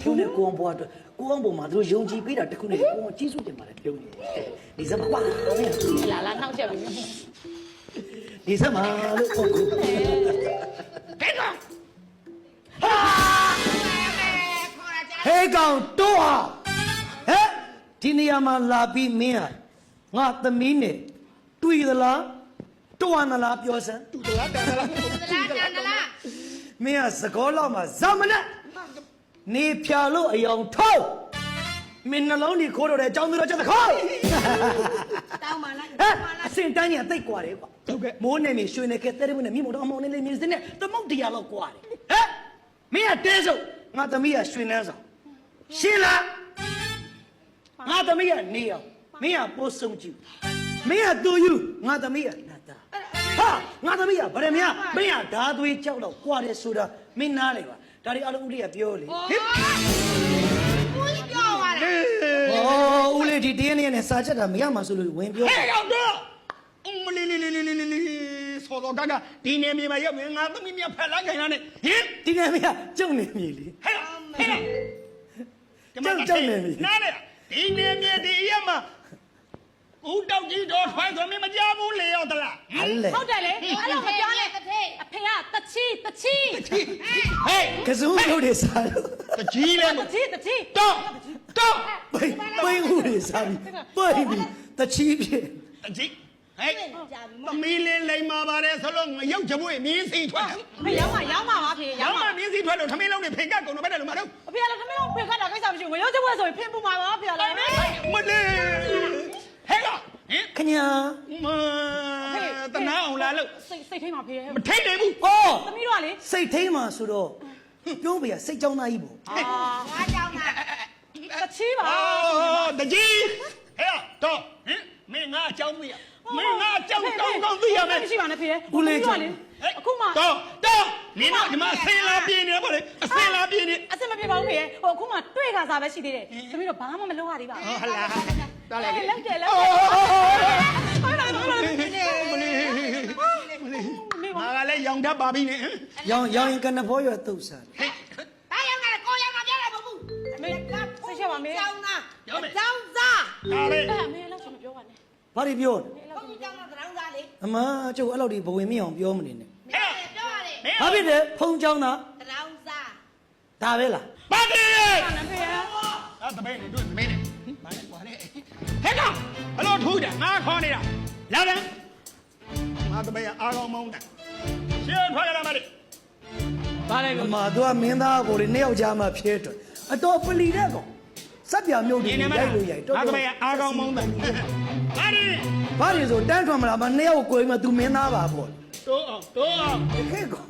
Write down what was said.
ပြုံးနဲ့ကိုအောင်ဘွားအတွက်ကိုအောင်ပေါ်မှာသူတို့ယုံကြည်ပေးတာတခုနဲ့ကိုအောင်ကြီးစုတင်ပါတယ်ပြုံးနေဒီစမ်းပါလာနောက်ချက်ပြီဒီစမ်းပါလို့ကိုကိုကဲကောင်ဟေးကောင်တော့ဟာဟဲ့ဒီနေရာမှာလာပြီးမင်းဟာငါသမီးနဲ့တွေ့သလားတွားနလားပြောစမ်းတူလားတန်လားမင်းကစကောလောက်မှာဇမနဲ့နေဖြာလို့အယောင်ထောက်မင်းနှလုံးကြီးခိုးတော့တဲ့အကြောင်းသူတော့ချက်သခေါ်တောင်းပါလားဟဲ့အစင်တန်းကြီးသိပ်กว่าတယ်ကွာဟုတ်ကဲ့မိုးနေမြေရွှေနေခဲတဲ့ရမနဲ့မိမို့တော့အမောင်နေလေးမြင်းစင်းနဲ့သမုတ်တရားလောက်กว่าတယ်ဟဲ့မင်းကတဲစုပ်ငါသမီးကရွှေနှန်းဆောင်ရှင်းလားငါသမီးကနေအောင်မင်းကပိုးဆုံးကြည့်မင်းကတူယူငါသမီးကနာတာဟာငါသမီးကဗရမယမင်းကဓာသွေးကြောက်တော့กว่าတယ်ဆိုတာမင်းနားလေပါဒါတွေအလုံးဦးလေးကပြောလေဟင်ဦးလေးပြောပါလားဩဦးလေးဒီတင်းနေနဲ့စာချက်တာမရမှာဆိုလို့ဝင်ပြောဟဲ့ရောက်တော့မလီစောတော့ကဒီနေမြေမှာရောက်ငါသမီးမြဖက်လိုက်ခိုင်းတာနဲ့ဟင် ဒီနေမြေကျုံနေပြီလေဟဲ့ကျုံနေပြီနားလေဒီနေမြေဒီရက်မှာဦးတောက်ကြီးတော်ထွိုင်းဆိုမင်းမကြဘူးလေရောက်သလားဟုတ်တယ်လေအဲ့လိုမပြောနဲ့အဖေကတချီဟေးကစုံလို့တွေစားလို့တကြီးလဲတချီတော့ပိန်ဦးတွေစားပြီးပိန်ပြီးတချီဖြစ်တကြီးဟဲ့သမီးလေးလိမ်မာပါတယ်ဆိုလို့ရုပ်ချပွေမြင်းစီထွက်ဖေရောက်မှာပါဖေရောက်မှာမြင်းစီထွက်လို့ထမင်းလုံးနဲ့ဖိကတ်ကုန်တော့ဘယ်နဲ့လို့မတော့အဖေကလည်းထမင်းလုံးဖိကတ်တာကိစ္စမရှိဘူးငရုတ်ချပွေဆိုရင်ဖင်ပူမှာပါဖေလည်းမလေးဟဲ့ကခင်ဗျာတနာအောင်လာလို့စိတ်ထိမှာဖေမထိတ်နိုင်ဘူးဩသမီးတို့ကလေစိတ်ထိမှာဆိုတော့ပြောပြရစိတ်ကြောင်းသားကြီးပေါ့ငါကြောင်းသားတချီပါတကြီးဟဲ့တော့မင်းငါအကြောင်းသိရမင်းငါအကြောင်းကောင်းကောင်းသိရမယ်မရှိပါနဲ့ဖေဦးလေးကျော်အခုမှတော့မင်းဒီမှာဆင်းလာပြင်းနေပါလေအဆင်းလာပြင်းနေအဆင်မပြေပါဘူးဖေဟိုအခုမှတွေ့ခါစားပဲရှိသေးတယ်သမီးတို့ဘာမှမလုပ်ရသေးပါဘူးဟုတ်လားတော်လေလောက်တယ်မာကလည်းရောင်တတ်ပါပြီနဲ့ရောင်ရင်ကနဖောရွယ်တုတ်စားဘာရောင်ကလည်းကိုရောင်ကပြောတယ်မဟုတ်ဘူးအမေကဆက်ချက်ပါမေကျောင်းသားကျောင်းသားဒါလေအမေလည်းမပြောပါနဲ့ဘာတွေပြောဘုန်းကြီးကျောင်းသားသံဃာလေအမကျုပ်အဲ့လောက်ဒီဘဝင်မအောင်ပြောမနေနဲ့ပြောရတယ်ဘာဖြစ်တယ်ဖုံကျောင်းသားသံဃာဒါပဲလားပါတီဖေရတပည့်နေတို့မင်းနေဘာလဲကွာလေဟဲ့ကောင်ဘလို့ထူးတယ်ငါခေါ်နေတာလာတယ်ငါတပည့်အားကောင်းမောင်းတယ်ရှင်းထွက်ရတာမလေးဘာလဲအမသူကမင်းသားကိုလေနှစ်ယောက်ကြားမှာဖြဲတယ်အတော်ပလီတဲ့ကောင်စက်ပြမျိုးတွေရိုက်လို့ရိုက်တော်တော်အားကောင်းမောင်းတယ်ဘာတွေဆိုတန်းထွန်မလားမနှစ်ယောက်ကိုယ်မှာသူမင်းသားပါပေါ့တိုးအောင်ခဲကောင်